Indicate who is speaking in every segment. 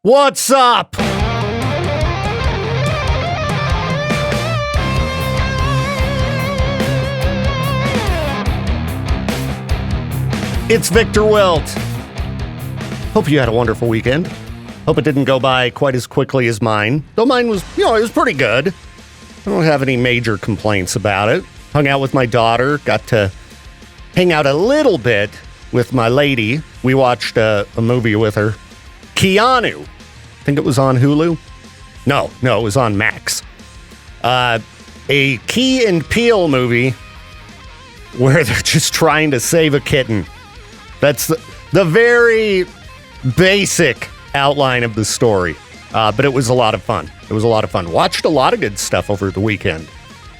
Speaker 1: What's up? It's Victor Wilt. Hope you had a wonderful weekend. Hope it didn't go by quite as quickly as mine. Though mine was, it was pretty good. I don't have any major complaints about it. Hung out with my daughter. Got to hang out a little bit with my lady. We watched a movie with her. Keanu. I think it was on Hulu. No, it was on Max. A Key and Peele movie where they're just trying to save a kitten. That's the very basic outline of the story. But it was a lot of fun. Watched a lot of good stuff over the weekend.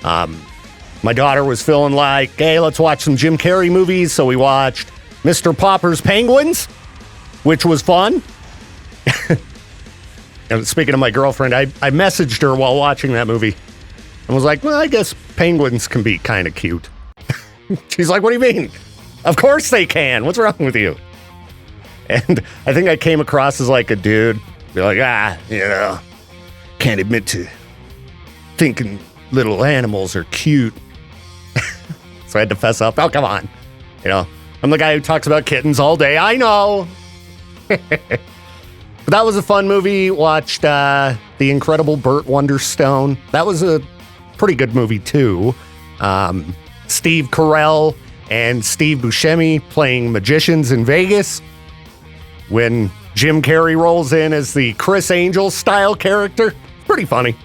Speaker 1: My daughter was feeling like, hey, let's watch some Jim Carrey movies. So we watched Mr. Popper's Penguins, which was fun. And speaking of my girlfriend, I messaged her while watching that movie and was like, well, I guess penguins can be kind of cute. She's like, what do you mean? Of course they can. What's wrong with you? And I think I came across as like a dude. Be like, can't admit to thinking little animals are cute. So I had to fess up. Oh, come on. I'm the guy who talks about kittens all day. I know. But that was a fun movie. Watched The Incredible Burt Wonderstone. That was a pretty good movie, too. Steve Carell and Steve Buscemi playing magicians in Vegas. When Jim Carrey rolls in as the Chris Angel style character. Pretty funny.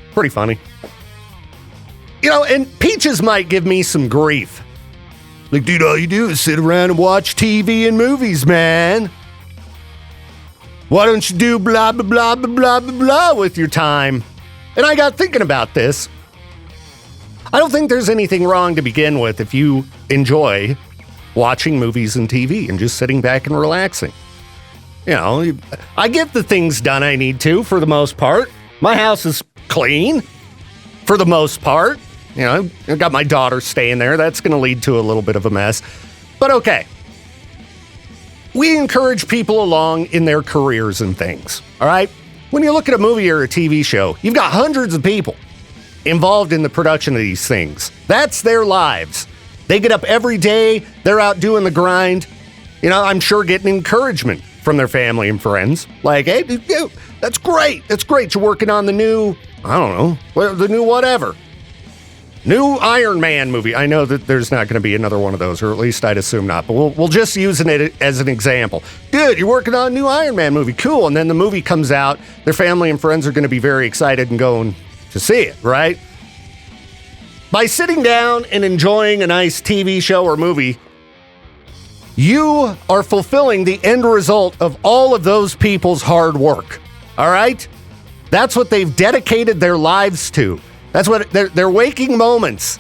Speaker 1: And Peaches might give me some grief. Like, dude, all you do is sit around and watch TV and movies, man. Why don't you do blah, blah, blah, blah, blah, blah, blah with your time? And I got thinking about this. I don't think there's anything wrong to begin with if you enjoy watching movies and TV and just sitting back and relaxing. I get the things done I need to for the most part. My house is clean for the most part. I've got my daughter staying there. That's going to lead to a little bit of a mess. But okay. We encourage people along in their careers and things, all right? When you look at a movie or a TV show, you've got hundreds of people involved in the production of these things. That's their lives. They get up every day. They're out doing the grind. I'm sure getting encouragement from their family and friends. Like, hey, that's great. That's great. You're working on the new, the new whatever. New Iron Man movie. I know that there's not going to be another one of those, or at least I'd assume not, but we'll just use it as an example. Dude, you're working on a new Iron Man movie. Cool. And then the movie comes out. Their family and friends are going to be very excited and going to see it, right? By sitting down and enjoying a nice TV show or movie, you are fulfilling the end result of all of those people's hard work. All right? That's what they've dedicated their lives to. That's what their waking moments.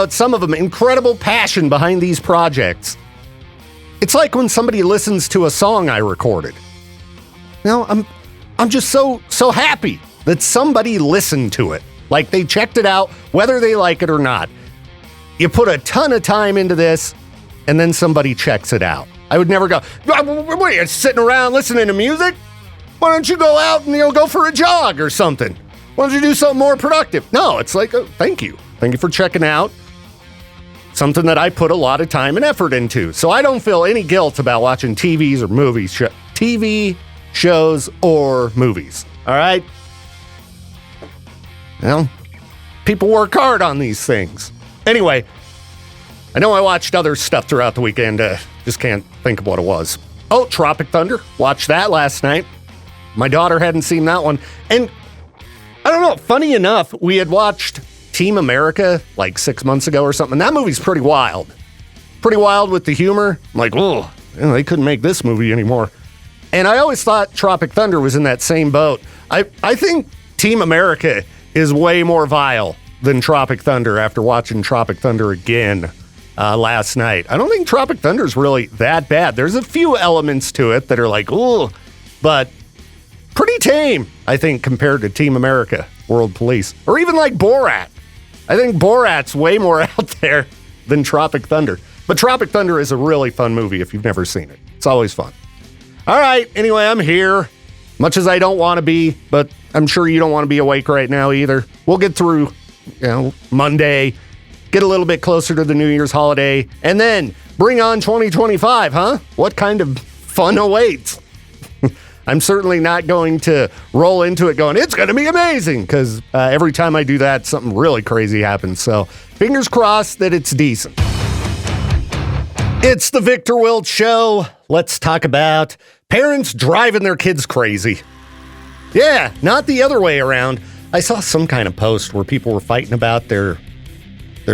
Speaker 1: Some of them incredible passion behind these projects. It's like when somebody listens to a song I recorded. I'm just so happy that somebody listened to it. Like they checked it out, whether they like it or not. You put a ton of time into this, and then somebody checks it out. I would never go, what are you sitting around listening to music? Why don't you go out and go for a jog or something? Why don't you do something more productive? No, it's like, thank you. Thank you for checking out something that I put a lot of time and effort into. So I don't feel any guilt about watching TV shows or movies. All right? People work hard on these things. Anyway, I know I watched other stuff throughout the weekend. Just can't think of what it was. Oh, Tropic Thunder. Watched that last night. My daughter hadn't seen that one. And I don't know, funny enough, we had watched Team America like 6 months ago or something. That movie's pretty wild. Pretty wild with the humor. I'm like, they couldn't make this movie anymore. And I always thought Tropic Thunder was in that same boat. I think Team America is way more vile than Tropic Thunder after watching Tropic Thunder again last night. I don't think Tropic Thunder is really that bad. There's a few elements to it that are like, but pretty tame, I think, compared to Team America, World Police, or even like Borat. I think Borat's way more out there than Tropic Thunder. But Tropic Thunder is a really fun movie if you've never seen it. It's always fun. All right, anyway, I'm here. Much as I don't want to be, but I'm sure you don't want to be awake right now either. We'll get through, Monday, get a little bit closer to the New Year's holiday, and then bring on 2025, huh? What kind of fun awaits? I'm certainly not going to roll into it going, it's going to be amazing, because every time I do that, something really crazy happens. So fingers crossed that it's decent. It's the Victor Wiltz Show. Let's talk about parents driving their kids crazy. Yeah, not the other way around. I saw some kind of post where people were fighting about their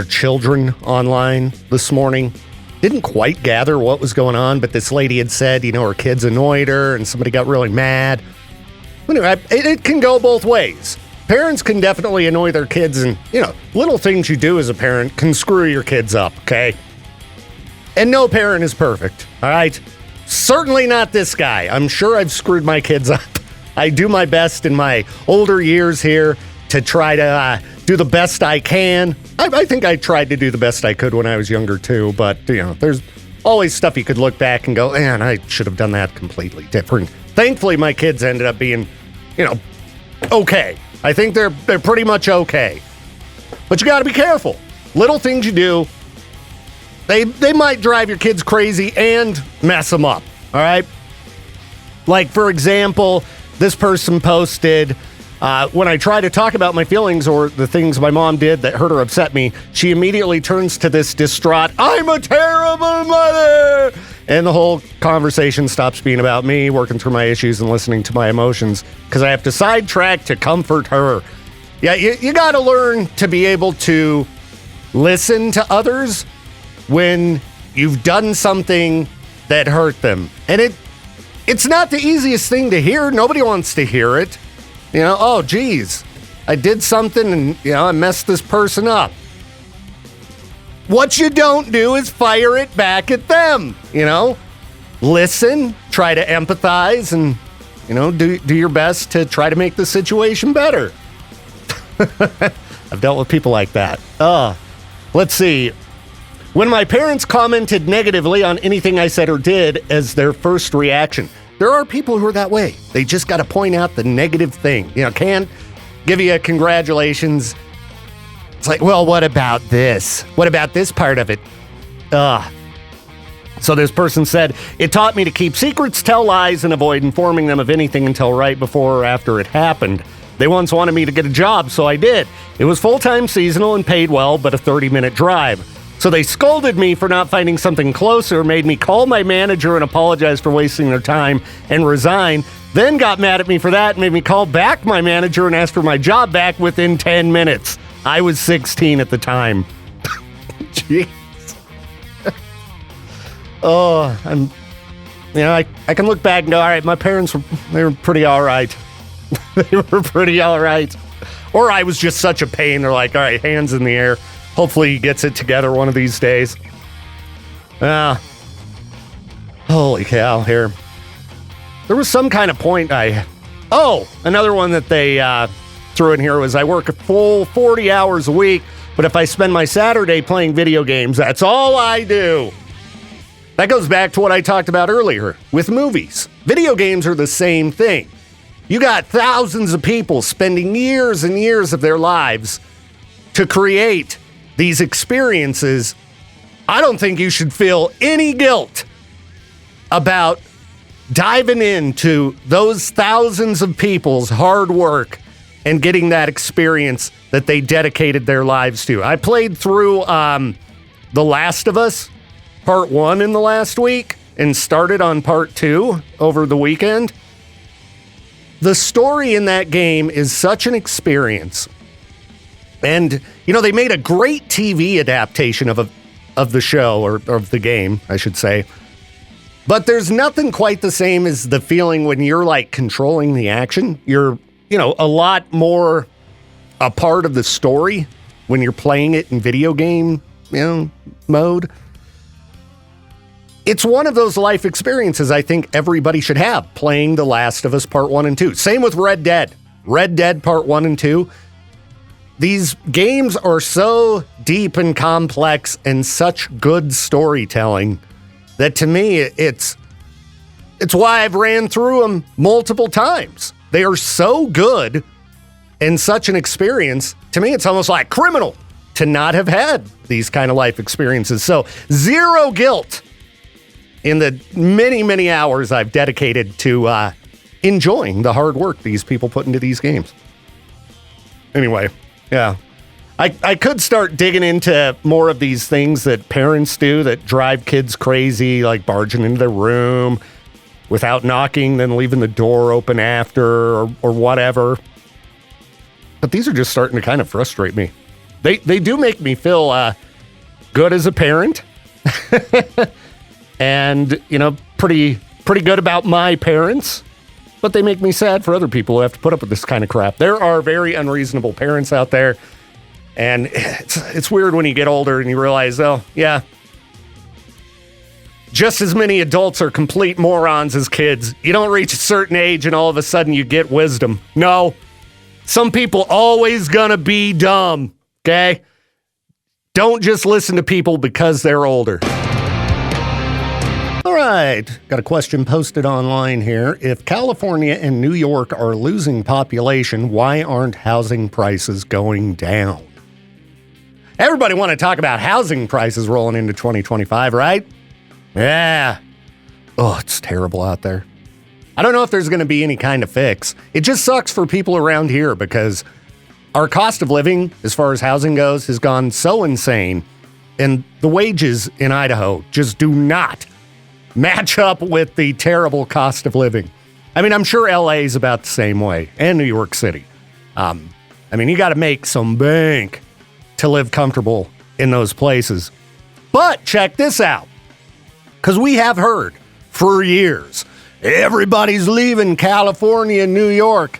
Speaker 1: children online this morning. Didn't quite gather what was going on, but this lady had said, her kids annoyed her and somebody got really mad. Anyway, it can go both ways. Parents can definitely annoy their kids, and, little things you do as a parent can screw your kids up, okay? And no parent is perfect, all right? Certainly not this guy. I'm sure I've screwed my kids up. I do my best in my older years here to try to do the best I can. I think I tried to do the best I could when I was younger too, but there's always stuff you could look back and go, man, I should have done that completely different. Thankfully, my kids ended up being, okay. I think they're pretty much okay. But you got to be careful. Little things you do, they might drive your kids crazy and mess them up. All right. Like, for example, this person posted, when I try to talk about my feelings or the things my mom did that hurt or upset me, she immediately turns to this distraught, I'm a terrible mother! And the whole conversation stops being about me, working through my issues and listening to my emotions, because I have to sidetrack to comfort her. Yeah, you got to learn to be able to listen to others when you've done something that hurt them. And it's not the easiest thing to hear. Nobody wants to hear it. Oh, geez, I did something and, I messed this person up. What you don't do is fire it back at them, Listen, try to empathize and, do your best to try to make the situation better. I've dealt with people like that. Let's see. When my parents commented negatively on anything I said or did as their first reaction, there are people who are that way. They just got to point out the negative thing. Can't give you a congratulations. It's like, well, what about this? What about this part of it? So this person said, it taught me to keep secrets, tell lies, and avoid informing them of anything until right before or after it happened. They once wanted me to get a job, so I did. It was full-time, seasonal, and paid well, but a 30-minute drive. So they scolded me for not finding something closer, made me call my manager and apologize for wasting their time and resign, then got mad at me for that and made me call back my manager and ask for my job back within 10 minutes. I was 16 at the time. Jeez. I can look back and go, all right, my parents they were pretty all right. They were pretty all right. Or I was just such a pain. They're like, all right, hands in the air. Hopefully he gets it together one of these days. Holy cow, here. There was some kind of point another one that they threw in here was I work a full 40 hours a week, but if I spend my Saturday playing video games, that's all I do. That goes back to what I talked about earlier with movies. Video games are the same thing. You got thousands of people spending years and years of their lives to create these experiences. I don't think you should feel any guilt about diving into those thousands of people's hard work and getting that experience that they dedicated their lives to. I played through The Last of Us Part 1 in the last week and started on Part 2 over the weekend. The story in that game is such an experience. And, they made a great TV adaptation of the show, or of the game, I should say. But there's nothing quite the same as the feeling when you're, controlling the action. You're, a lot more a part of the story when you're playing it in video game, mode. It's one of those life experiences I think everybody should have, playing The Last of Us Part 1 and 2. Same with Red Dead. Red Dead Part 1 and 2. These games are so deep and complex and such good storytelling that to me, it's It's why I've ran through them multiple times. They are so good and such an experience. To me, it's almost like criminal to not have had these kind of life experiences. So zero guilt in the many, many hours I've dedicated to enjoying the hard work these people put into these games. Anyway, yeah. I could start digging into more of these things that parents do that drive kids crazy, like barging into their room without knocking, then leaving the door open after or whatever. But these are just starting to kind of frustrate me. They do make me feel good as a parent. And, pretty good about my parents. But they make me sad for other people who have to put up with this kind of crap. There are very unreasonable parents out there. And it's weird when you get older and you realize, oh, yeah, just as many adults are complete morons as kids. You don't reach a certain age and all of a sudden you get wisdom. No, some people always gonna be dumb, okay? Don't just listen to people because they're older. All right, got a question posted online here. If California and New York are losing population, why aren't housing prices going down? Everybody want to talk about housing prices rolling into 2025, right? Yeah. Oh, it's terrible out there. I don't know if there's going to be any kind of fix. It just sucks for people around here because our cost of living, as far as housing goes, has gone so insane. And the wages in Idaho just do not match up with the terrible cost of living. I mean, I'm sure LA is about the same way, and New York City. You got to make some bank to live comfortable in those places. But check this out, because we have heard for years, everybody's leaving California and New York.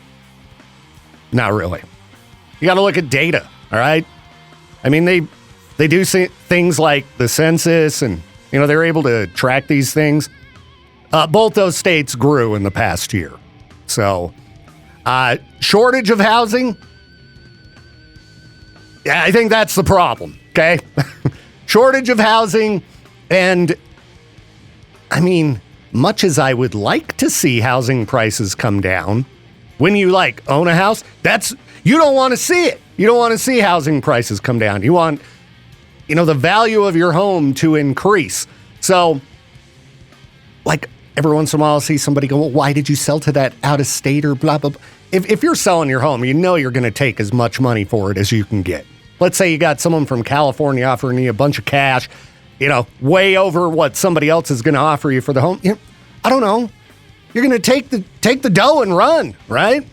Speaker 1: Not really. You got to look at data, all right? I mean, they do things like the census and, they're able to track these things. Both those states grew in the past year. So, shortage of housing, yeah, I think that's the problem, okay? Shortage of housing, and much as I would like to see housing prices come down, when you own a house, you don't want to see it. You don't want to see housing prices come down. You want, the value of your home to increase. So, every once in a while I'll see somebody go, well, why did you sell to that out of state or blah, blah, blah. If you're selling your home, you're going to take as much money for it as you can get. Let's say you got someone from California offering you a bunch of cash, way over what somebody else is going to offer you for the home. I don't know. You're going to take the dough and run, right?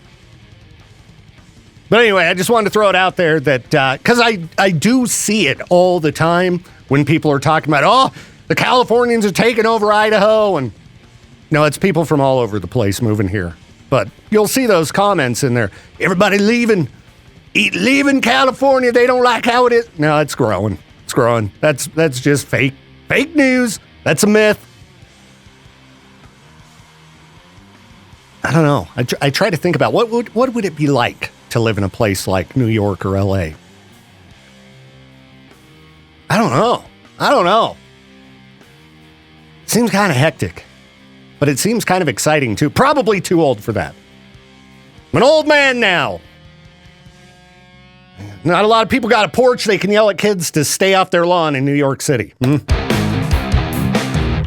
Speaker 1: But anyway, I just wanted to throw it out there that, because I do see it all the time when people are talking about, oh, the Californians are taking over Idaho. And no, it's people from all over the place moving here. But you'll see those comments in there. Everybody leaving California. They don't like how it is. No, it's growing. It's growing. That's just fake news. That's a myth. I don't know. I try to think about what would it be like to live in a place like New York or LA. I don't know. Seems kind of hectic, but it seems kind of exciting too. Probably too old for that. I'm an old man now. Not a lot of people got a porch they can yell at kids to stay off their lawn in New York City.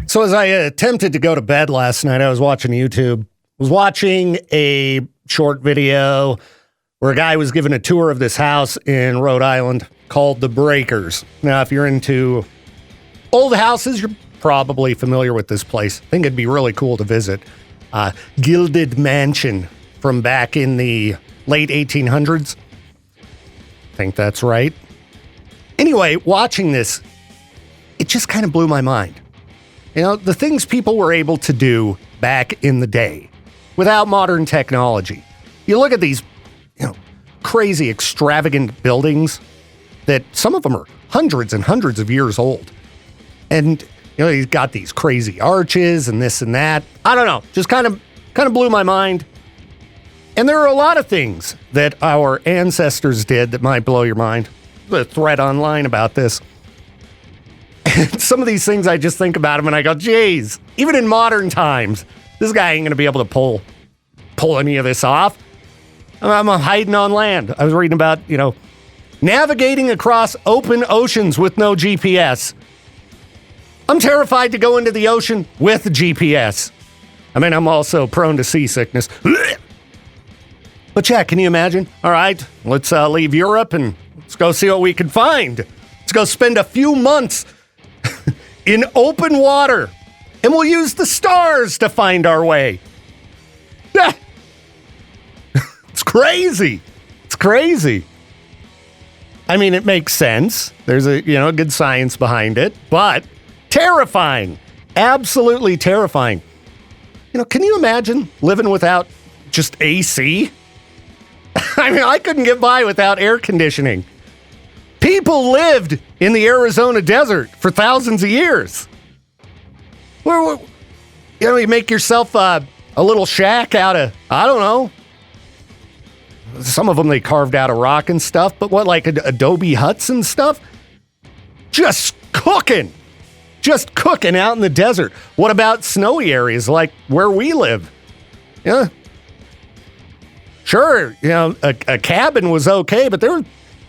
Speaker 1: So as I attempted to go to bed last night, I was watching YouTube. Was watching a short video where a guy was given a tour of this house in Rhode Island called The Breakers. Now, if you're into old houses, you're probably familiar with this place. I think it'd be really cool to visit. Gilded mansion from back in the late 1800s. I think that's right. Anyway, watching this, it just kind of blew my mind. The things people were able to do back in the day without modern technology. You look at these, crazy, extravagant buildings that some of them are hundreds and hundreds of years old. And, he's got these crazy arches and this and that. I don't know, just kind of blew my mind. And there are a lot of things that our ancestors did that might blow your mind. There's a thread online about this. And some of these things, I just think about them and I go, geez, even in modern times, This guy ain't going to be able to pull any of this off. I'm hiding on land. I was reading about, navigating across open oceans with no GPS. I'm terrified to go into the ocean with GPS. I mean, I'm also prone to seasickness. But yeah, can you imagine? All right, let's leave Europe and let's go see what we can find. Let's go spend a few months in open water, and we'll use the stars to find our way. It's crazy. It's crazy. I mean, it makes sense. There's a good science behind it, but terrifying. Absolutely terrifying. Can you imagine living without just AC? I mean, I couldn't get by without air conditioning. People lived in the Arizona desert for thousands of years. You make yourself a little shack out of, I don't know. Some of them they carved out of rock and stuff, but like adobe huts and stuff? Just cooking out in the desert. What about snowy areas like where we live? Yeah. Sure, a cabin was okay, but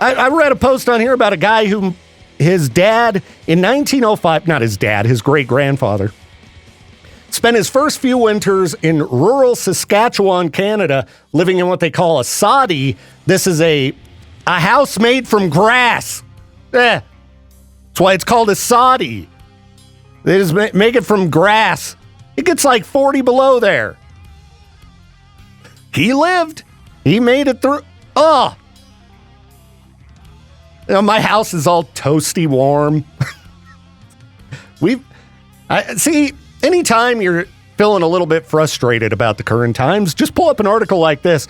Speaker 1: I read a post on here about a guy who his dad in 1905, not his dad, his great-grandfather, spent his first few winters in rural Saskatchewan, Canada, living in what they call a soddy. This is a house made from grass. That's why it's called a soddy. They just make it from grass. It gets like 40 below there. He lived. He made it through. Oh. My house is all toasty warm. See, anytime you're feeling a little bit frustrated about the current times, just pull up an article like this.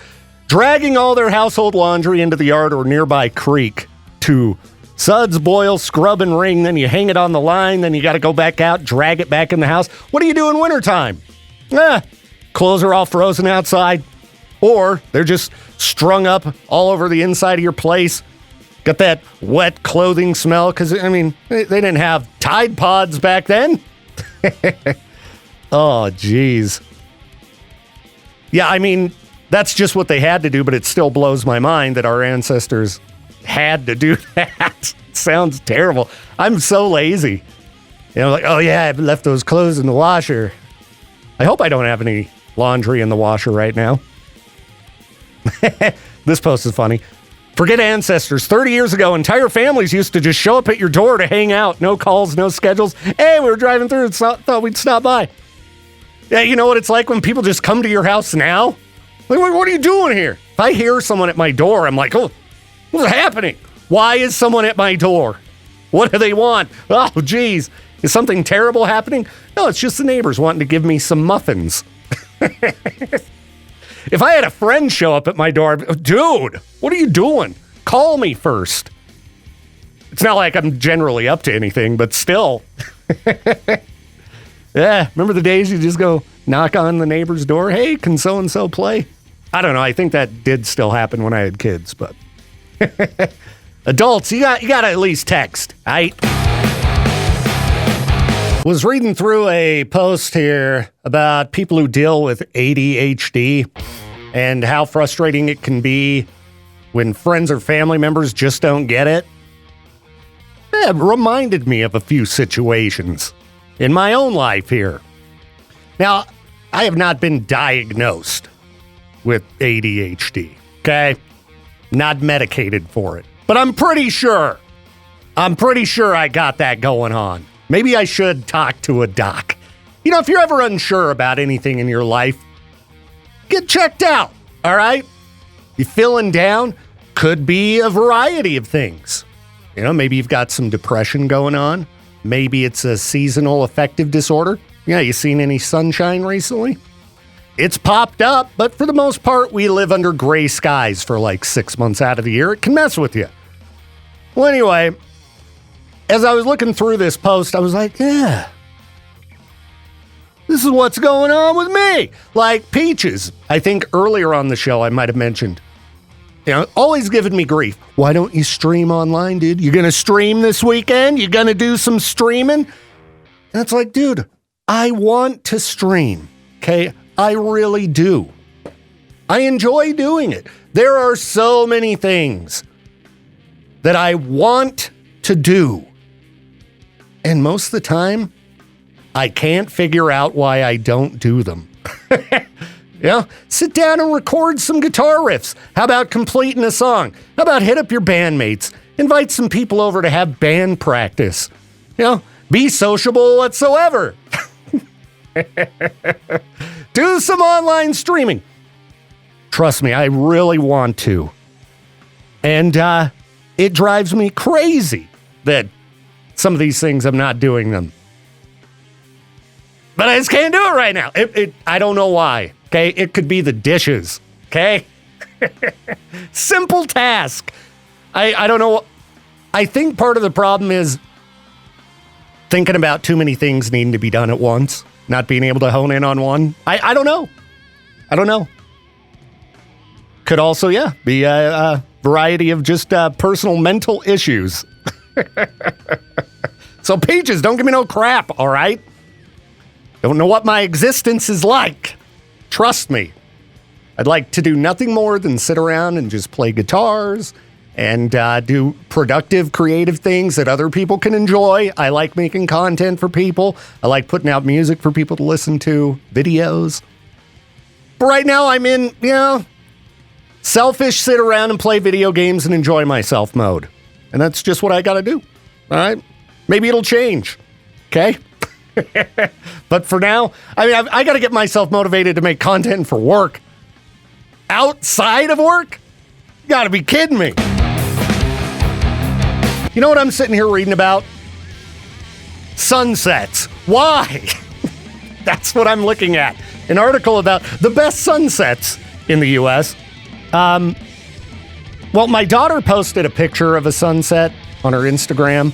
Speaker 1: Dragging all their household laundry into the yard or nearby creek to suds, boil, scrub, and wring. Then you hang it on the line. Then you got to go back out, drag it back in the house. What do you do in wintertime? Clothes are all frozen outside. Or they're just strung up all over the inside of your place. Got that wet clothing smell. Because, I mean, they didn't have Tide Pods back then. Oh, geez. Yeah, I mean, that's just what they had to do, but it still blows my mind that our ancestors had to do that. It sounds terrible. I'm so lazy. Like, oh yeah, I've left those clothes in the washer. I hope I don't have any laundry in the washer right now. This post is funny. Forget ancestors. 30 years ago, entire families used to just show up at your door to hang out. No calls, no schedules. Hey, we were driving through and thought we'd stop by. Yeah, you know what it's like when people just come to your house now? Like, what are you doing here? If I hear someone at my door, I'm like, oh, what's happening? Why is someone at my door? What do they want? Oh, geez. Is something terrible happening? No, it's just the neighbors wanting to give me some muffins. If I had a friend show up at my door, dude, what are you doing? Call me first. It's not like I'm generally up to anything, but still. Yeah, remember the days you just go knock on the neighbor's door? Hey, can so-and-so play? I don't know. I think that did still happen when I had kids, but adults, you got to at least text, right? Was reading through a post here about people who deal with ADHD and how frustrating it can be when friends or family members just don't get it. It reminded me of a few situations in my own life here. Now, I have not been diagnosed with ADHD, okay? Not medicated for it. But I'm pretty sure I got that going on. Maybe I should talk to a doc. If you're ever unsure about anything in your life, get checked out, all right? You feeling down? Could be a variety of things. Maybe you've got some depression going on. Maybe it's a seasonal affective disorder. Yeah, you seen any sunshine recently? It's popped up, but for the most part, we live under gray skies for like 6 months out of the year. It can mess with you. Well, anyway, as I was looking through this post, I was like, yeah, this is what's going on with me. Like Peaches, I think earlier on the show I might have mentioned, always giving me grief. Why don't you stream online, dude? You going to stream this weekend? You going to do some streaming? And it's like, dude, I want to stream. Okay, I really do. I enjoy doing it. There are so many things that I want to do. And most of the time, I can't figure out why I don't do them. Sit down and record some guitar riffs. How about completing a song? How about hit up your bandmates? Invite some people over to have band practice. Be sociable whatsoever. Do some online streaming. Trust me, I really want to. And it drives me crazy that some of these things I'm not doing them. But I just can't do it right now. I don't know why. Okay, it could be the dishes. Okay, simple task. I don't know. I think part of the problem is thinking about too many things needing to be done at once, not being able to hone in on one. I don't know. I don't know. Could also, be a variety of just personal mental issues. So, Peaches, don't give me no crap, all right? Don't know what my existence is like. Trust me. I'd like to do nothing more than sit around and just play guitars and do productive, creative things that other people can enjoy. I like making content for people. I like putting out music for people to listen to, videos. But right now I'm in, selfish, sit around and play video games and enjoy myself mode. And that's just what I got to do. All right? Maybe it'll change. Okay? But for now, I got to get myself motivated to make content for work. Outside of work? You got to be kidding me. You know what I'm sitting here reading about? Sunsets. Why? That's what I'm looking at. An article about the best sunsets in the U.S. Well, my daughter posted a picture of a sunset on her Instagram.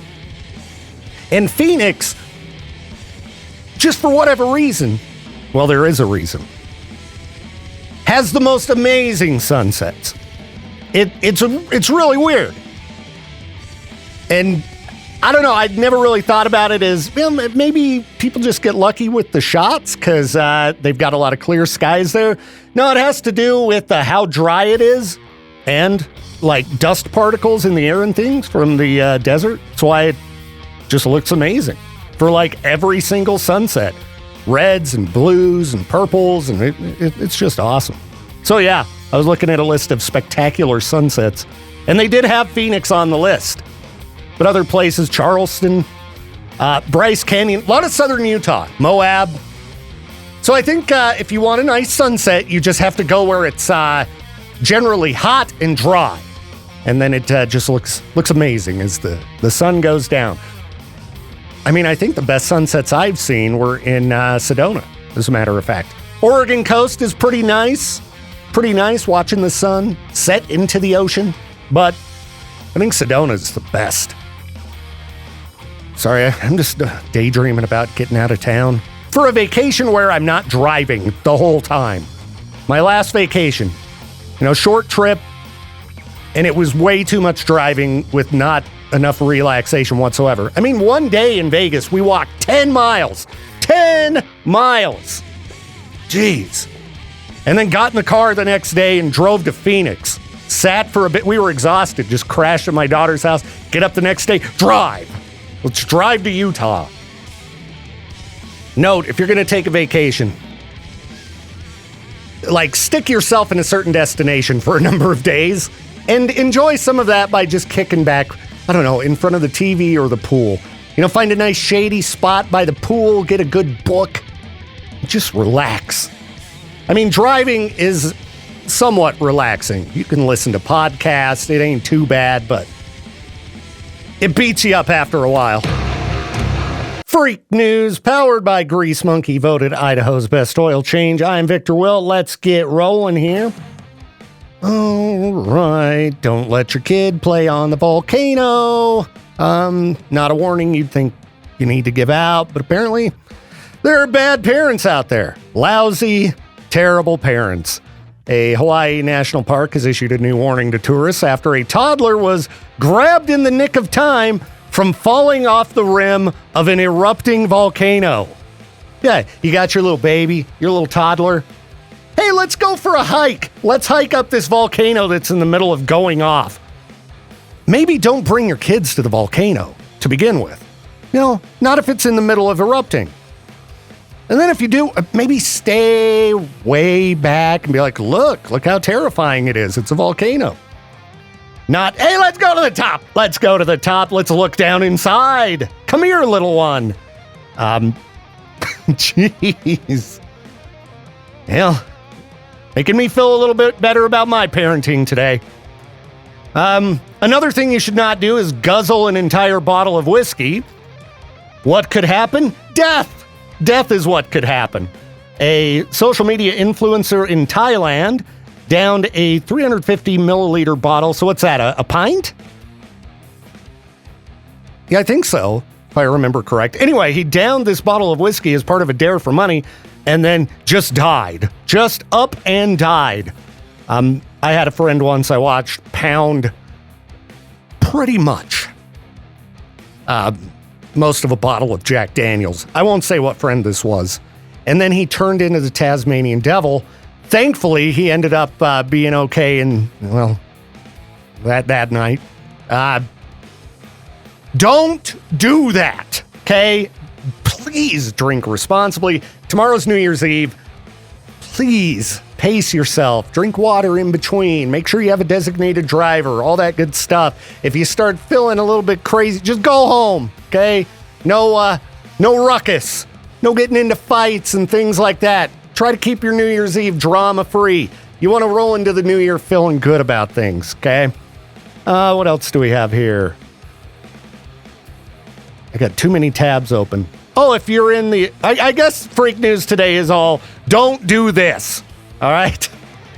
Speaker 1: And Phoenix, just for whatever reason, well, there is a reason, has the most amazing sunsets. It's really weird. And I don't know, I'd never really thought about it as, maybe people just get lucky with the shots because they've got a lot of clear skies there. No, it has to do with how dry it is and like dust particles in the air and things from the desert. That's why it just looks amazing for like every single sunset. Reds and blues and purples, and it's just awesome. So yeah, I was looking at a list of spectacular sunsets, and they did have Phoenix on the list. But other places, Charleston, Bryce Canyon, a lot of southern Utah, Moab. So I think if you want a nice sunset, you just have to go where it's generally hot and dry. And then it just looks amazing as the sun goes down. I think the best sunsets I've seen were in Sedona, as a matter of fact. Oregon coast is pretty nice. Pretty nice watching the sun set into the ocean. But I think Sedona's the best. Sorry, I'm just daydreaming about getting out of town for a vacation where I'm not driving the whole time. My last vacation, short trip, and it was way too much driving with not enough relaxation whatsoever. One day in Vegas, we walked 10 miles. 10 miles! Jeez. And then got in the car the next day and drove to Phoenix. Sat for a bit. We were exhausted. Just crashed at my daughter's house. Get up the next day. Drive. Let's drive to Utah. Note, if you're going to take a vacation, stick yourself in a certain destination for a number of days and enjoy some of that by just kicking back, in front of the TV or the pool. Find a nice shady spot by the pool, get a good book, just relax. Driving is somewhat relaxing. You can listen to podcasts. It ain't too bad, but it beats you up after a while. Freak News, powered by Grease Monkey, voted Idaho's best oil change. I'm Victor Will. Let's get rolling here. All right. Don't let your kid play on the volcano. Not a warning you'd think you need to give out, but apparently there are bad parents out there. Lousy, terrible parents. A Hawaii National Park has issued a new warning to tourists after a toddler was grabbed in the nick of time from falling off the rim of an erupting volcano. Yeah, you got your little baby, your little toddler. Hey, let's go for a hike. Let's hike up this volcano that's in the middle of going off. Maybe don't bring your kids to the volcano to begin with. Not if it's in the middle of erupting. And then if you do, maybe stay way back and be like, look how terrifying it is. It's a volcano. Not, hey, let's go to the top. Let's go to the top. Let's look down inside. Come here, little one. Jeez. Well, making me feel a little bit better about my parenting today. Another thing you should not do is guzzle an entire bottle of whiskey. What could happen? Death. Death is what could happen. A social media influencer in Thailand downed a 350 milliliter bottle. So what's that, a pint? Yeah, I think so, if I remember correct. Anyway, he downed this bottle of whiskey as part of a dare for money and then just died. Just up and died. I had a friend once I watched pound pretty much most of a bottle of Jack Daniels. I won't say what friend this was. And then he turned into the Tasmanian devil. Thankfully, he ended up being okay and, well, that night. Don't do that, okay? Please drink responsibly. Tomorrow's New Year's Eve. Please pace yourself. Drink water in between. Make sure you have a designated driver, all that good stuff. If you start feeling a little bit crazy, just go home, okay? No ruckus. No getting into fights and things like that. Try to keep your New Year's Eve drama-free. You want to roll into the new year feeling good about things, okay? What else do we have here? I got too many tabs open. Oh, if you're in the... I guess Freak News today is all, don't do this, all right?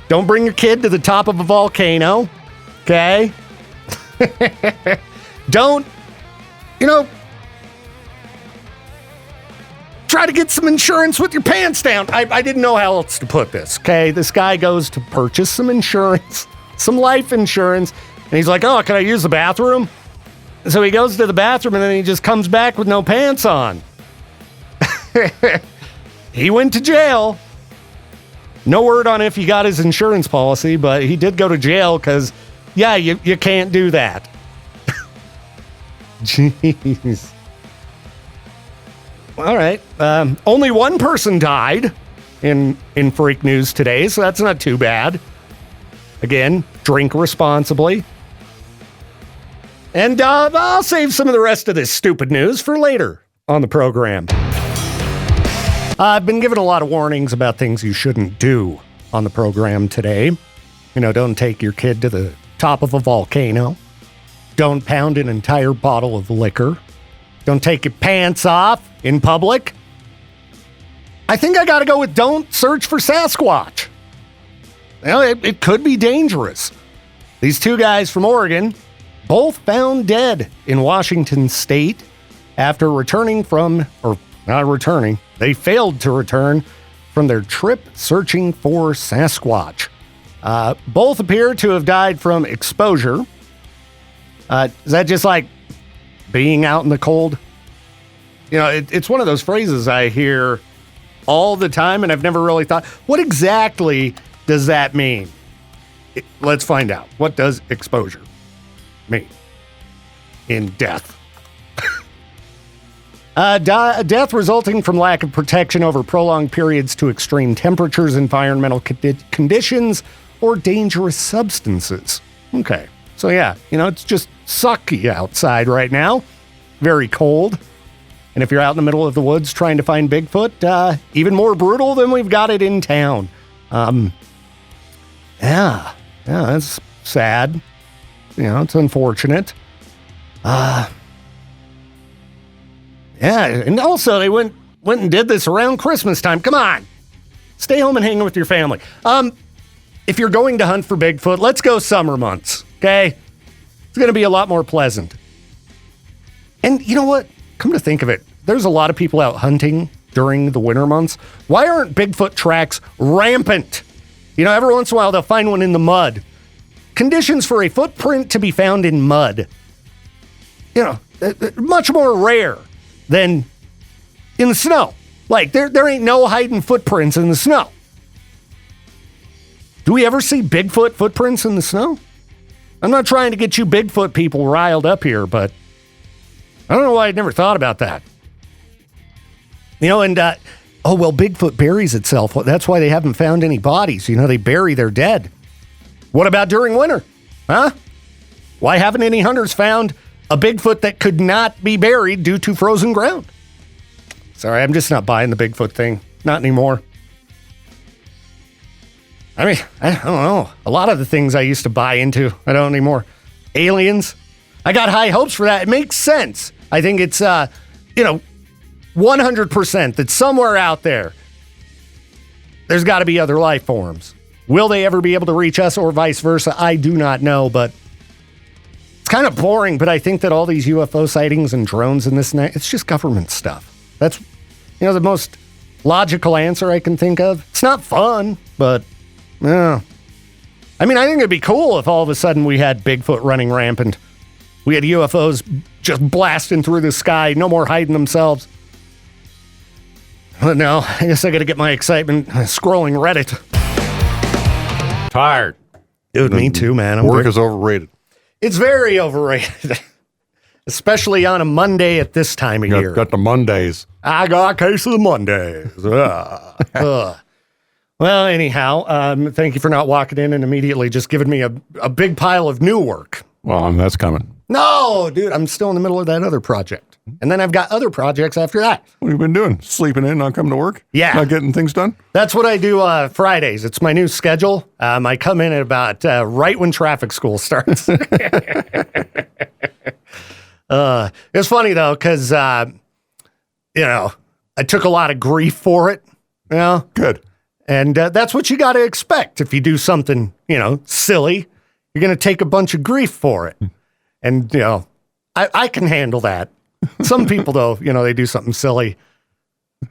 Speaker 1: Don't bring your kid to the top of a volcano, okay? Don't, try to get some insurance with your pants down. I didn't know how else to put this, okay? This guy goes to purchase some insurance, some life insurance, and he's like, oh, can I use the bathroom? So he goes to the bathroom, and then he just comes back with no pants on. He went to jail. No word on if he got his insurance policy, but he did go to jail because, yeah, you can't do that. Jeez. All right. Only one person died in Freak News today, so that's not too bad. Again, drink responsibly. And I'll save some of the rest of this stupid news for later on the program. I've been given a lot of warnings about things you shouldn't do on the program today. Don't take your kid to the top of a volcano. Don't pound an entire bottle of liquor. Don't take your pants off in public. I think I got to go with don't search for Sasquatch. It could be dangerous. These two guys from Oregon, both found dead in Washington state after they failed to return from their trip searching for Sasquatch. Both appear to have died from exposure. Is that just like being out in the cold? It's one of those phrases I hear all the time, and I've never really thought, what exactly does that mean? Let's find out. What does exposure mean in death? Death resulting from lack of protection over prolonged periods to extreme temperatures, environmental conditions, or dangerous substances. Okay, so yeah, it's just sucky outside right now. Very cold. And if you're out in the middle of the woods trying to find Bigfoot, even more brutal than we've got it in town. Yeah, that's sad. It's unfortunate. Yeah, and also they went and did this around Christmas time. Come on, stay home and hang with your family. If you're going to hunt for Bigfoot, let's go summer months, okay? It's going to be a lot more pleasant. And you know what? Come to think of it, there's a lot of people out hunting during the winter months. Why aren't Bigfoot tracks rampant? Every once in a while they'll find one in the mud. Conditions for a footprint to be found in mud, much more rare than in the snow. Like, there ain't no hiding footprints in the snow. Do we ever see Bigfoot footprints in the snow? I'm not trying to get you Bigfoot people riled up here, but I don't know why I'd never thought about that. You know, and, Bigfoot buries itself. That's why they haven't found any bodies. You know, they bury their dead. What about during winter? Huh? Why haven't any hunters found a Bigfoot that could not be buried due to frozen ground? Sorry, I'm just not buying the Bigfoot thing. Not anymore. I mean, I don't know. A lot of the things I used to buy into, I don't anymore. Aliens. I got high hopes for that. It makes sense. I think it's, 100% that somewhere out there's got to be other life forms. Will they ever be able to reach us or vice versa? I do not know, but it's kind of boring. But I think that all these UFO sightings and drones and this and that, it's just government stuff. That's, the most logical answer I can think of. It's not fun, but, yeah. I mean, I think it'd be cool if all of a sudden we had Bigfoot running rampant. We had UFOs just blasting through the sky, no more hiding themselves. But no, I guess I got to get my excitement scrolling Reddit.
Speaker 2: Tired.
Speaker 1: Dude, me too, man.
Speaker 2: Work is overrated.
Speaker 1: It's very overrated. Especially on a Monday at this time of year.
Speaker 2: Got the Mondays.
Speaker 1: I got a case of the Mondays. Well, anyhow, thank you for not walking in and immediately just giving me a big pile of new work.
Speaker 2: Well, that's coming.
Speaker 1: No, dude, I'm still in the middle of that other project. And then I've got other projects after that.
Speaker 2: What have you been doing? Sleeping in, not coming to work?
Speaker 1: Yeah.
Speaker 2: Not getting things done?
Speaker 1: That's what I do Fridays. It's my new schedule. I come in at about right when traffic school starts. It's funny, though, because, I took a lot of grief for it.
Speaker 2: Good.
Speaker 1: And that's what you got to expect. If you do something, silly, you're going to take a bunch of grief for it. And, I can handle that. Some people, though, they do something silly.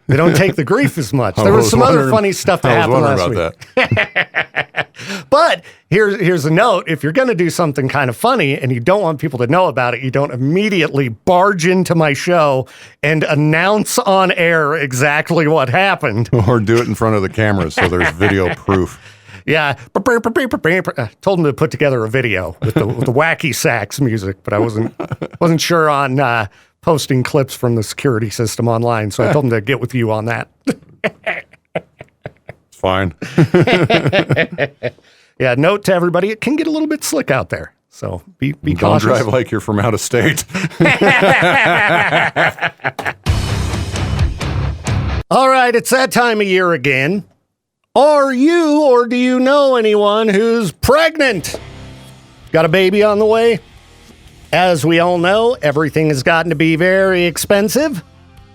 Speaker 1: They don't take the grief as much. There was some other funny stuff that happened last week. But here's a note. If you're going to do something kind of funny and you don't want people to know about it, you don't immediately barge into my show and announce on air exactly what happened.
Speaker 2: Or do it in front of the camera so there's video proof.
Speaker 1: Yeah. I told him to put together a video with the wacky sax music, but I wasn't sure on posting clips from the security system online, so I told him to get with you on that.
Speaker 2: It's fine.
Speaker 1: Yeah, note to everybody, it can get a little bit slick out there, so be
Speaker 2: Don't
Speaker 1: cautious.
Speaker 2: drive like you're from out of state.
Speaker 1: All right, it's that time of year again. Are you or do you know anyone who's pregnant? Got a baby on the way? As we all know, everything has gotten to be very expensive.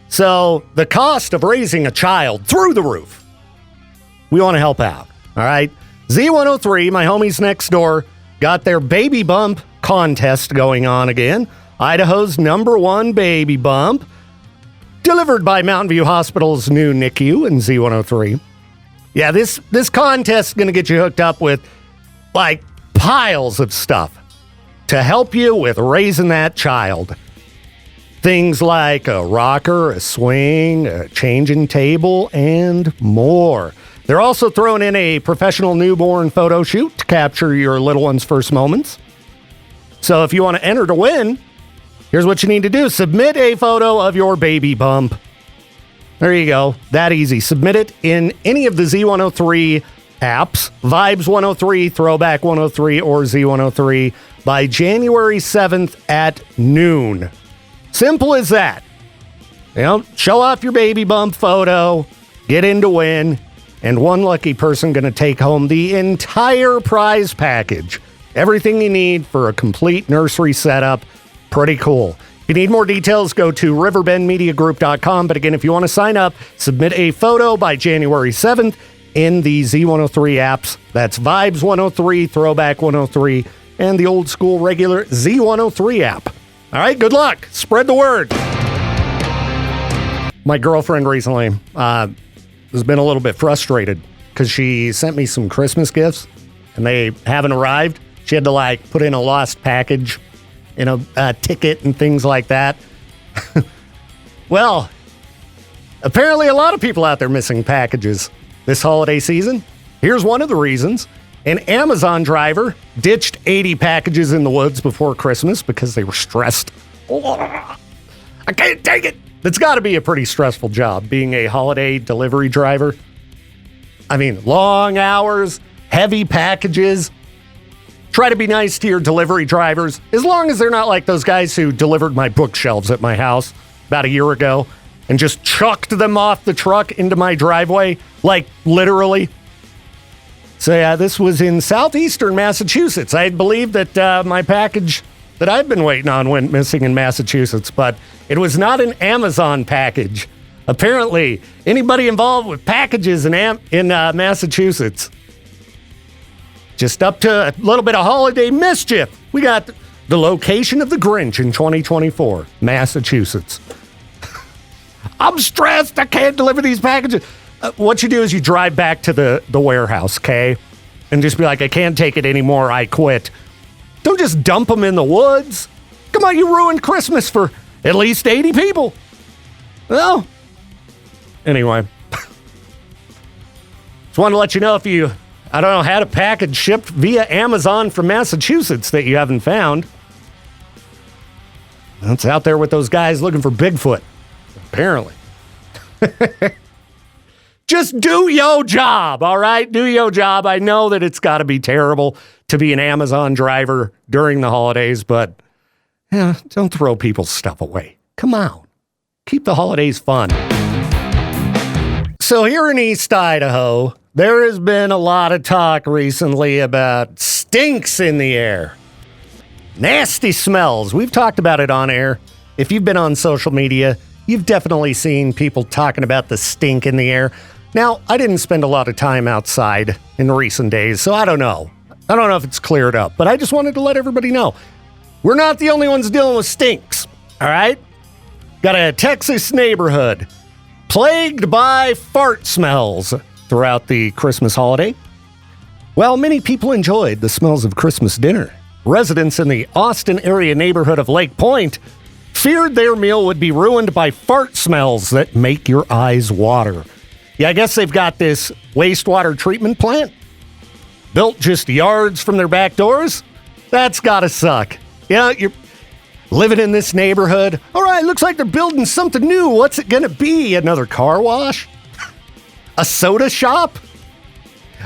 Speaker 1: So the cost of raising a child through the roof. We want to help out, all right? Z103, my homies next door, got their baby bump contest going on again. Idaho's #1 baby bump. Delivered by Mountain View Hospital's new NICU in Z103. Yeah, this contest is going to get you hooked up with, like, piles of stuff to help you with raising that child. Things like a rocker, a swing, a changing table, and more. They're also throwing in a professional newborn photo shoot to capture your little one's first moments. So if you want to enter to win, here's what you need to do. Submit a photo of your baby bump. There you go. That easy. Submit it in any of the Z103 apps, Vibes 103, Throwback 103, or Z103 by January 7th at noon. Simple as that. Show off your baby bump photo, get in to win, and one lucky person going to take home the entire prize package. Everything you need for a complete nursery setup. Pretty cool. If you need more details, go to riverbendmediagroup.com. But again, if you want to sign up, submit a photo by January 7th in the Z103 apps. That's Vibes 103, Throwback 103, and the old school regular Z103 app. All right, good luck. Spread the word. My girlfriend recently has been a little bit frustrated because she sent me some Christmas gifts and they haven't arrived. She had to put in a lost package, a ticket and things like that. Well, Apparently, a lot of people out there missing packages this holiday season. Here's one of the reasons. An Amazon driver ditched 80 packages in the woods before Christmas because they were stressed. I can't take it. It's got to be a pretty stressful job being a holiday delivery driver. I mean, long hours, heavy packages. Try to be nice to your delivery drivers, as long as they're not like those guys who delivered my bookshelves at my house about a year ago and just chucked them off the truck into my driveway, like literally. So yeah, this was in southeastern Massachusetts. I had believed that my package that I've been waiting on went missing in Massachusetts, but it was not an Amazon package. Apparently, anybody involved with packages in Massachusetts, just up to a little bit of holiday mischief. We got the location of the Grinch in 2024, Massachusetts. I'm stressed. I can't deliver these packages. What you do is you drive back to the warehouse, okay? And just be like, I can't take it anymore. I quit. Don't just dump them in the woods. Come on, you ruined Christmas for at least 80 people. Well, anyway. Just wanted to let you know if you, I don't know, had a package shipped via Amazon from Massachusetts that you haven't found. It's out there with those guys looking for Bigfoot, apparently. Just do your job, all right? Do your job. I know that it's got to be terrible to be an Amazon driver during the holidays, but yeah, don't throw people's stuff away. Come on. Keep the holidays fun. So here in East Idaho, there has been a lot of talk recently about stinks in the air. Nasty smells. We've talked about it on air. If you've been on social media, you've definitely seen people talking about the stink in the air. Now, I didn't spend a lot of time outside in recent days, so I don't know. I don't know if it's cleared up, but I just wanted to let everybody know. We're not the only ones dealing with stinks, all right? Got a Texas neighborhood plagued by fart smells throughout the Christmas holiday. Well, many people enjoyed the smells of Christmas dinner. Residents in the Austin area neighborhood of Lake Point feared their meal would be ruined by fart smells that make your eyes water. Yeah, I guess they've got this wastewater treatment plant built just yards from their back doors. That's gotta suck. Yeah, you're living in this neighborhood. All right, looks like they're building something new. What's it gonna be? Another car wash? A soda shop?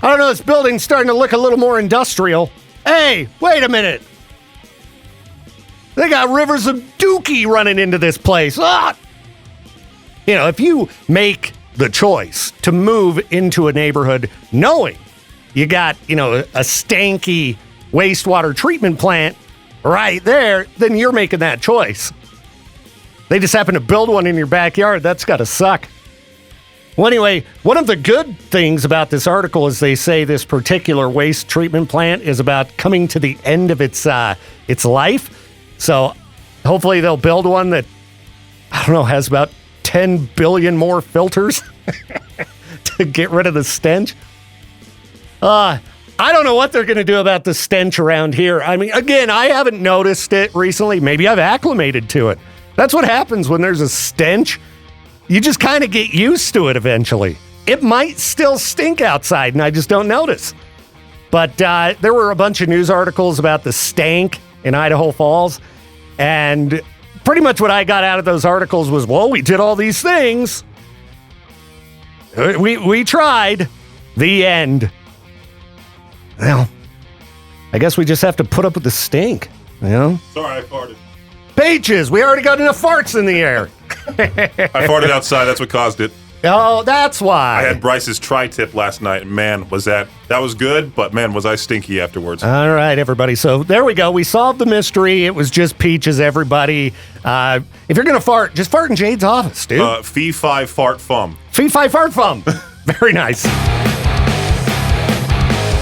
Speaker 1: I don't know, this building's starting to look a little more industrial. Hey, wait a minute. They got rivers of dookie running into this place. Ah! You know, if you make the choice to move into a neighborhood knowing you got, you know, a stanky wastewater treatment plant right there, then you're making that choice. They just happen to build one in your backyard. That's got to suck. Well, anyway, one of the good things about this article is they say this particular waste treatment plant is about coming to the end of its life. So hopefully they'll build one that, I don't know, has about 10 billion more filters to get rid of the stench. I don't know what they're going to do about the stench around here. I mean, again, I haven't noticed it recently. Maybe I've acclimated to it. That's what happens when there's a stench. You just kind of get used to it eventually. It might still stink outside, and I just don't notice. But there were a bunch of news articles about the stank in Idaho Falls, and pretty much what I got out of those articles was, well, we did all these things. We tried. The end. Well, I guess we just have to put up with the stink, you know?
Speaker 3: Sorry, I farted.
Speaker 1: Peaches, we already got enough farts in the air.
Speaker 3: I farted outside. That's what caused it.
Speaker 1: Oh, that's why.
Speaker 3: I had Bryce's tri-tip last night. Man, that was good, but man, was I stinky afterwards.
Speaker 1: All right, everybody. So there we go. We solved the mystery. It was just Peaches, everybody. If you're going to fart, just fart in Jade's office, dude.
Speaker 3: Fee-fi fart fum.
Speaker 1: Fee-fi fart fum. Very nice.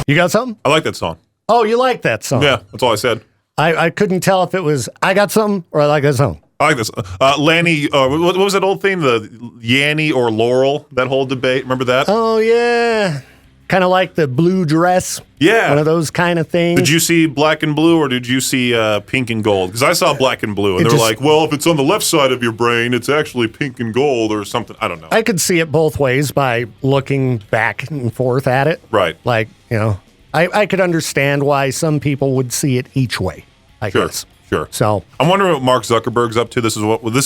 Speaker 1: You got something?
Speaker 3: I like that song.
Speaker 1: Oh, you like that song?
Speaker 3: Yeah, that's all I said.
Speaker 1: I couldn't tell if it was I got something or I like that song.
Speaker 3: I like this. Lanny, what was that old thing? The Yanny or Laurel, that whole debate. Remember that?
Speaker 1: Oh, yeah. kind of like the blue dress.
Speaker 3: Yeah.
Speaker 1: One of those kind of things.
Speaker 3: Did you see black and blue, or did you see pink and gold? Because I saw black and blue, and they were like, well, if it's on the left side of your brain, it's actually pink and gold or something. I don't know.
Speaker 1: I could see it both ways by looking back and forth at it.
Speaker 3: Right.
Speaker 1: Like, I could understand why some people would see it each way, I guess.
Speaker 3: Sure.
Speaker 1: So
Speaker 3: I'm wondering what Mark Zuckerberg's up to. This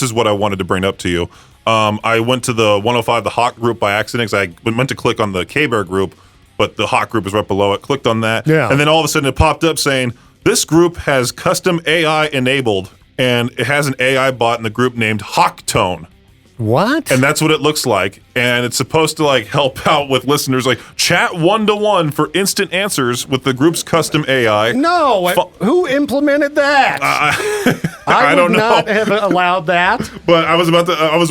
Speaker 3: is what I wanted to bring up to you. I went to the 105, the Hawk group by accident, because I meant to click on the K-Bear group, but the Hawk group is right below it. Clicked on that, and then all of a sudden it popped up saying, this group has custom AI enabled, and it has an AI bot in the group named Hawktone.
Speaker 1: what?
Speaker 3: And that's what it looks like. And it's supposed to like help out with listeners, like chat 1-to-1 for instant answers with the group's custom AI.
Speaker 1: No, who implemented that? I
Speaker 3: don't
Speaker 1: would
Speaker 3: know.
Speaker 1: not have allowed that.
Speaker 3: But I was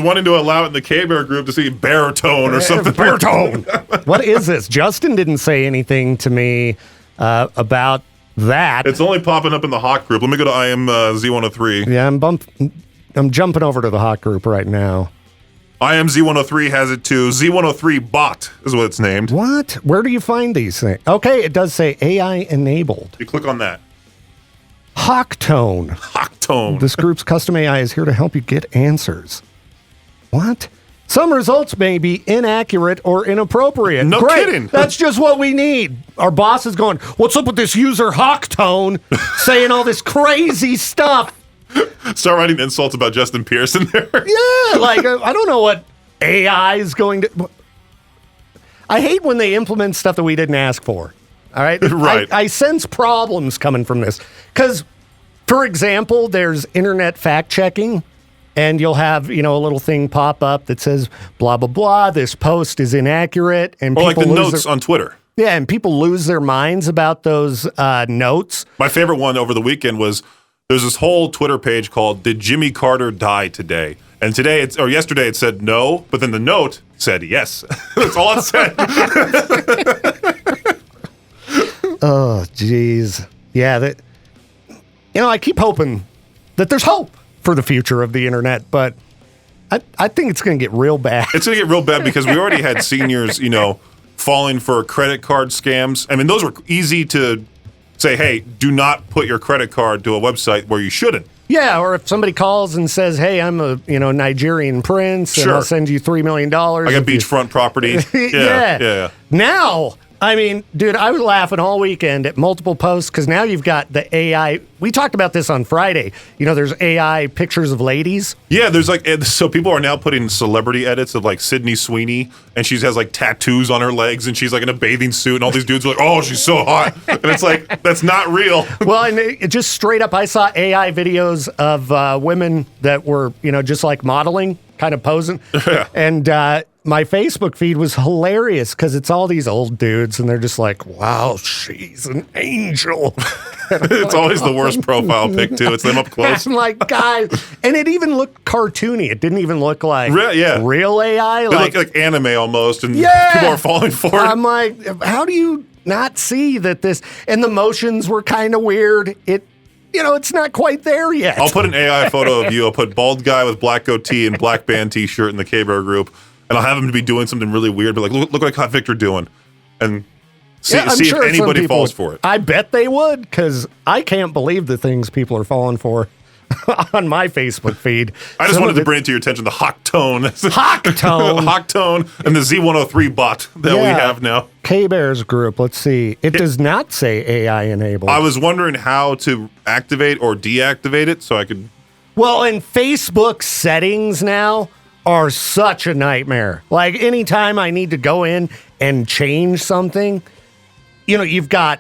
Speaker 3: wanting to allow it in the K-Bear group to see baritone or something.
Speaker 1: Baritone. What is this? Justin didn't say anything to me about that.
Speaker 3: It's only popping up in the Hawk group. Let me go to IMZ103.
Speaker 1: Yeah, I'm jumping over to the Hawk group right now.
Speaker 3: IMZ103 has it too. Z103 bot is what it's named.
Speaker 1: What? Where do you find these things? Okay, it does say AI enabled.
Speaker 3: You click on that.
Speaker 1: Hawktone.
Speaker 3: Hawktone.
Speaker 1: This group's custom AI is here to help you get answers. What? Some results may be inaccurate or inappropriate.
Speaker 3: No
Speaker 1: Great.
Speaker 3: kidding.
Speaker 1: That's just what we need. Our boss is going, what's up with this user Hawktone saying all this crazy stuff?
Speaker 3: Start writing insults about Justin Pearson there.
Speaker 1: Yeah, like, I don't know what AI is going to... I hate when they implement stuff that we didn't ask for. All right?
Speaker 3: Right.
Speaker 1: I sense problems coming from this. Because, for example, there's internet fact-checking, and you'll have, a little thing pop up that says, blah, blah, blah, this post is inaccurate. And
Speaker 3: Or like the
Speaker 1: lose
Speaker 3: notes on Twitter.
Speaker 1: Yeah, and people lose their minds about those notes.
Speaker 3: My favorite one over the weekend was, there's this whole Twitter page called "Did Jimmy Carter Die Today?" And yesterday it said no, but then the note said yes. That's all it said.
Speaker 1: Oh, jeez. Yeah, I keep hoping that there's hope for the future of the internet, but I think it's going to get real bad.
Speaker 3: It's going to get real bad because we already had seniors, falling for credit card scams. I mean, those were easy to say, hey, do not put your credit card to a website where you shouldn't.
Speaker 1: Yeah, or if somebody calls and says, hey, I'm a Nigerian prince, and I'll send you $3 million.
Speaker 3: I got beachfront property. Yeah.
Speaker 1: Now, I mean, dude, I was laughing all weekend at multiple posts because now you've got the AI. We talked about this on Friday. There's AI pictures of ladies.
Speaker 3: Yeah, there's so people are now putting celebrity edits of like Sydney Sweeney, and she has like tattoos on her legs, and she's like in a bathing suit, and all these dudes are like, oh, she's so hot. And it's like, that's not real.
Speaker 1: Well, and it just straight up, I saw AI videos of women that were, just like modeling, kind of posing.
Speaker 3: Yeah.
Speaker 1: And my Facebook feed was hilarious because it's all these old dudes, and they're just like, wow, she's an angel.
Speaker 3: It's always the worst profile pic, too. It's them up close.
Speaker 1: I'm like, guys. And it even looked cartoony. It didn't even look like real AI.
Speaker 3: It looked like anime almost, and
Speaker 1: Yeah.
Speaker 3: people are falling for it.
Speaker 1: I'm like, how do you not see that this... And the motions were kind of weird. It's not quite there yet.
Speaker 3: I'll put an AI photo of you. I'll put bald guy with black goatee and black band T-shirt in the K-Bear group, and I'll have him to be doing something really weird, but like, look like Hot Victor doing, and see if anybody falls for it.
Speaker 1: I bet they would, because I can't believe the things people are falling for on my Facebook feed.
Speaker 3: I just wanted to bring it to your attention, the Hawktone.
Speaker 1: Hawktone.
Speaker 3: Hawktone and the Z103 bot that we have now.
Speaker 1: K-Bears group, let's see. It does not say AI enabled.
Speaker 3: I was wondering how to activate or deactivate it so I could...
Speaker 1: Well, and Facebook settings now are such a nightmare. Like, anytime I need to go in and change something, you've got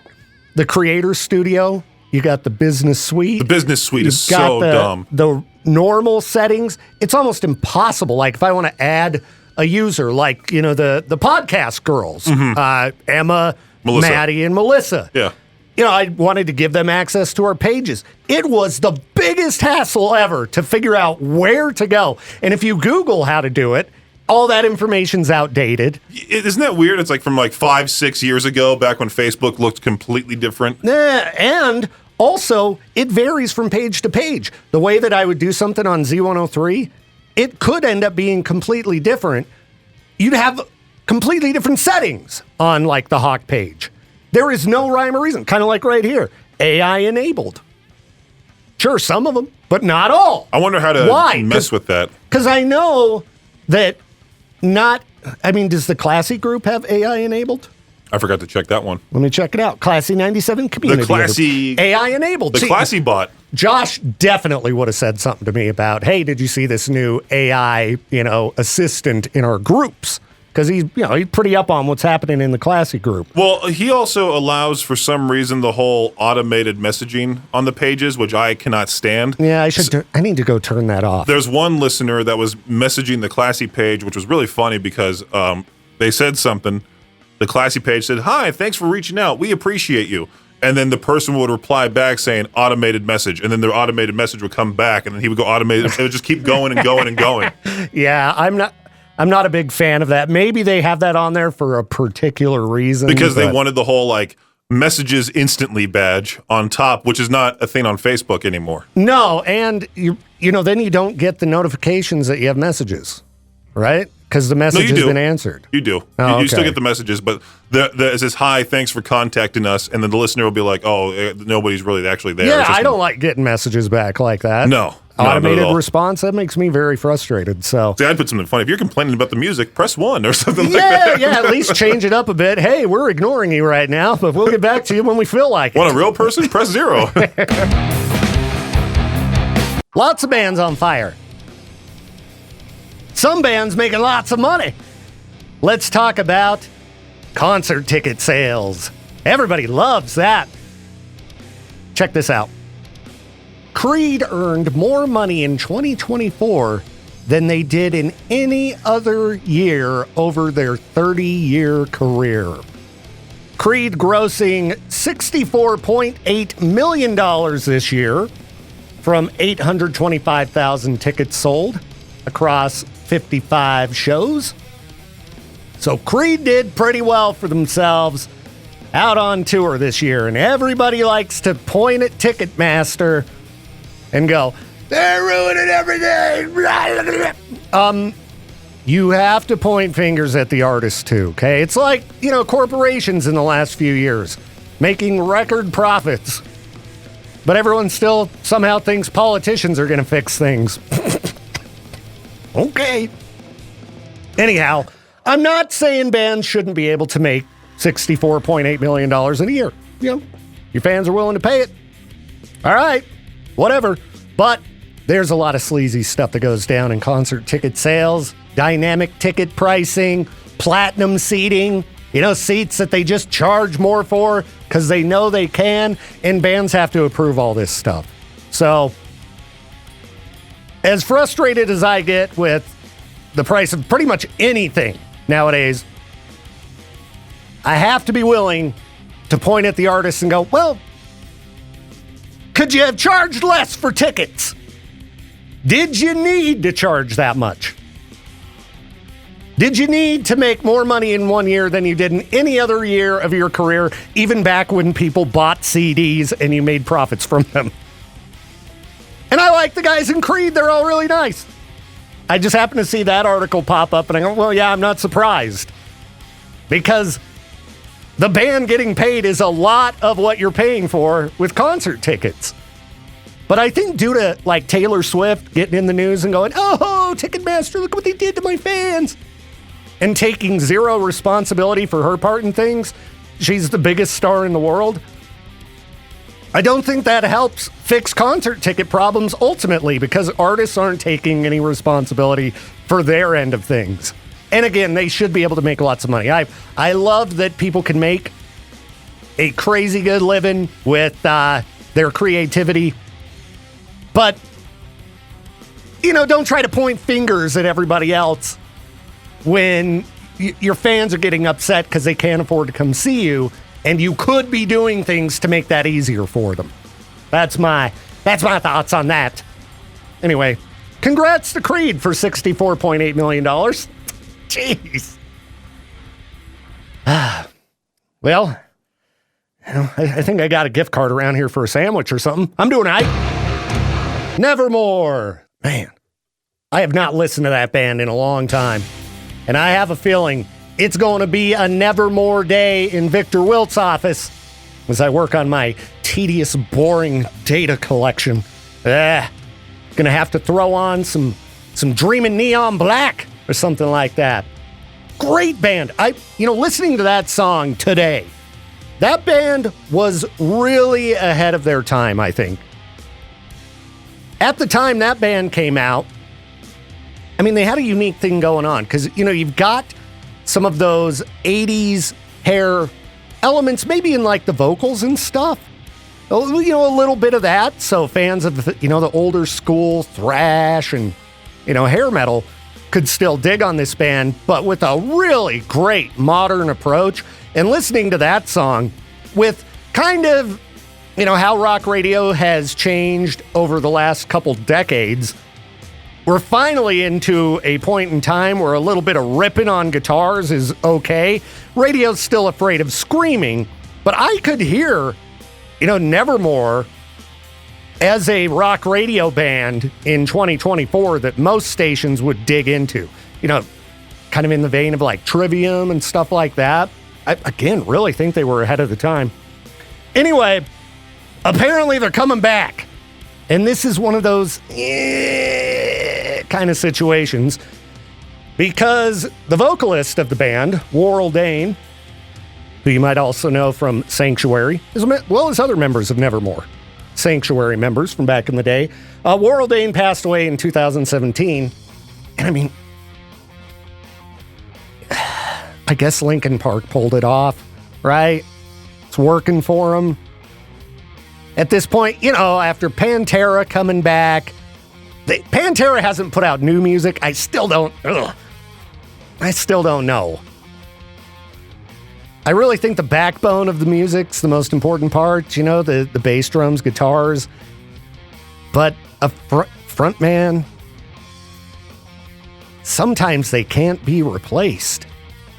Speaker 1: the Creator Studio, you got the Business Suite.
Speaker 3: The Business Suite is so dumb.
Speaker 1: The normal settings, it's almost impossible. Like, if I want to add a user, like, the podcast girls, Emma,
Speaker 3: Melissa.
Speaker 1: Maddie, and Melissa.
Speaker 3: Yeah.
Speaker 1: I wanted to give them access to our pages. It was the biggest hassle ever to figure out where to go. And if you Google how to do it, all that information's outdated.
Speaker 3: Isn't that weird? It's like from 5-6 years ago, back when Facebook looked completely different.
Speaker 1: And also, it varies from page to page. The way that I would do something on Z103, it could end up being completely different. You'd have completely different settings on like the Hawk page. There is no rhyme or reason, kind of like right here, AI enabled. Sure, some of them, but not all.
Speaker 3: I wonder how to mess with that.
Speaker 1: Because I know that does the Classy group have AI enabled?
Speaker 3: I forgot to check that one.
Speaker 1: Let me check it out. Classy 97 community.
Speaker 3: The Classy
Speaker 1: AI enabled.
Speaker 3: The Classy bot.
Speaker 1: Josh definitely would have said something to me about, hey, did you see this new AI, assistant in our groups? Because he's pretty up on what's happening in the Classy group.
Speaker 3: Well, he also allows, for some reason, the whole automated messaging on the pages, which I cannot stand.
Speaker 1: Yeah, I need to go turn that off.
Speaker 3: There's one listener that was messaging the Classy page, which was really funny because they said something. The Classy page said, "Hi, thanks for reaching out. We appreciate you." And then the person would reply back saying automated message. And then their automated message would come back and then he would go automated. It would just keep going and going and going.
Speaker 1: Yeah, I'm not a big fan of that. Maybe they have that on there for a particular reason.
Speaker 3: Because they wanted the whole messages instantly badge on top, which is not a thing on Facebook anymore.
Speaker 1: No, and then you don't get the notifications that you have messages, right? Because the message has been answered.
Speaker 3: You do.
Speaker 1: Oh,
Speaker 3: you still get the messages, but it says, "Hi, thanks for contacting us," and then the listener will be like, "Oh, nobody's really actually there."
Speaker 1: Yeah, I don't like getting messages back like that.
Speaker 3: No.
Speaker 1: Automated response, that makes me very frustrated. So
Speaker 3: see, I'd put something funny. If you're complaining about the music, press 1 or something like that.
Speaker 1: Yeah, at least change it up a bit. Hey, we're ignoring you right now, but we'll get back to you when we feel like it.
Speaker 3: Want a real person? Press 0.
Speaker 1: Lots of bands on fire. Some bands making lots of money. Let's talk about concert ticket sales. Everybody loves that. Check this out. Creed earned more money in 2024 than they did in any other year over their 30-year career. Creed grossing $64.8 million this year from 825,000 tickets sold across 55 shows. So Creed did pretty well for themselves out on tour this year, and everybody likes to point at Ticketmaster and go, "They're ruining everything." You have to point fingers at the artists too, okay? It's like, corporations in the last few years making record profits, but everyone still somehow thinks politicians are going to fix things. Okay. Anyhow, I'm not saying bands shouldn't be able to make $64.8 million in a year. Your fans are willing to pay it. All right, whatever. But there's a lot of sleazy stuff that goes down in concert ticket sales, dynamic ticket pricing, platinum seating, seats that they just charge more for because they know they can, and bands have to approve all this stuff. So, as frustrated as I get with the price of pretty much anything nowadays, I have to be willing to point at the artists and go, well, could you have charged less for tickets? Did you need to charge that much? Did you need to make more money in one year than you did in any other year of your career, even back when people bought CDs and you made profits from them? And I like the guys in Creed. They're all really nice. I just happened to see that article pop up and I go, well, yeah, I'm not surprised. Because the band getting paid is a lot of what you're paying for with concert tickets. But I think due to Taylor Swift getting in the news and going, oh, Ticketmaster, look what they did to my fans, and taking zero responsibility for her part in things, she's the biggest star in the world. I don't think that helps fix concert ticket problems ultimately because artists aren't taking any responsibility for their end of things. And again, they should be able to make lots of money. I love that people can make a crazy good living with their creativity. But, don't try to point fingers at everybody else when your fans are getting upset because they can't afford to come see you, and you could be doing things to make that easier for them. That's my thoughts on that. Anyway, congrats to Creed for $64.8 million. Jeez. Well, I think I got a gift card around here for a sandwich or something. I'm doing all right. Nevermore. Man, I have not listened to that band in a long time. And I have a feeling it's going to be a nevermore day in Victor Wilt's office as I work on my tedious, boring data collection. Gonna have to throw on some Dreamin' Neon Black or something like that. Great band. Listening to that song today, that band was really ahead of their time, I think. At the time that band came out, they had a unique thing going on because, you've got some of those 80s hair elements, maybe in like the vocals and stuff. A little bit of that. So fans of, the older school thrash and, hair metal could still dig on this band, but with a really great modern approach. And listening to that song with kind of, how rock radio has changed over the last couple decades, we're finally into a point in time where a little bit of ripping on guitars is okay. Radio's still afraid of screaming, but I could hear, Nevermore as a rock radio band in 2024 that most stations would dig into. Kind of in the vein of like Trivium and stuff like that. I, again, really think they were ahead of the time. Anyway, apparently they're coming back. And this is one of those kind of situations because the vocalist of the band, Warrell Dane, who you might also know from Sanctuary, as well as other members of Nevermore, Sanctuary members from back in the day, Warrell Dane passed away in 2017. And I guess Linkin Park pulled it off, right? It's working for them. At this point, after Pantera coming back, Pantera hasn't put out new music. I still don't know. I really think the backbone of the music's the most important part, the bass drums, guitars. But a front man, sometimes they can't be replaced.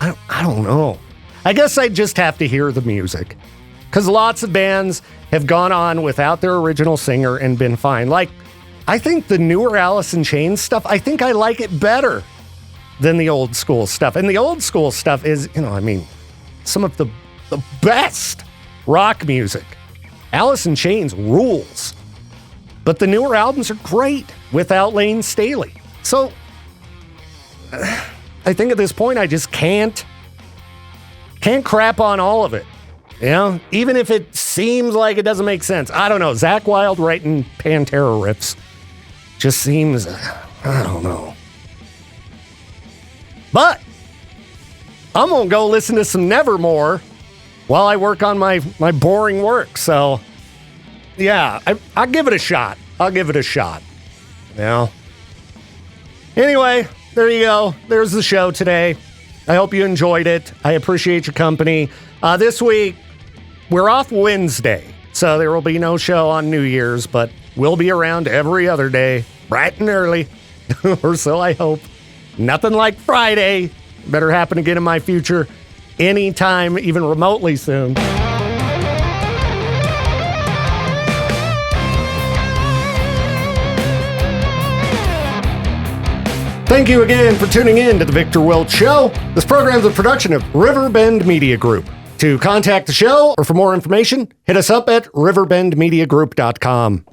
Speaker 1: I don't know. I guess I just have to hear the music. Because lots of bands have gone on without their original singer and been fine. Like, I think the newer Alice in Chains stuff, I think I like it better than the old school stuff. And the old school stuff is, some of the best rock music. Alice in Chains rules. But the newer albums are great without Lane Staley. So, I think at this point I just can't crap on all of it. Even if it seems like it doesn't make sense. I don't know. Zakk Wylde writing Pantera riffs just seems, I don't know. But I'm going to go listen to some Nevermore while I work on my boring work. So, yeah, I'll give it a shot. Anyway, there you go. There's the show today. I hope you enjoyed it. I appreciate your company. This week, we're off Wednesday, so there will be no show on New Year's, but we'll be around every other day, bright and early, or so I hope. Nothing like Friday. Better happen again in my future anytime, even remotely soon. Thank you again for tuning in to The Victor Wilt Show. This program is a production of Riverbend Media Group. To contact the show or for more information, hit us up at riverbendmediagroup.com.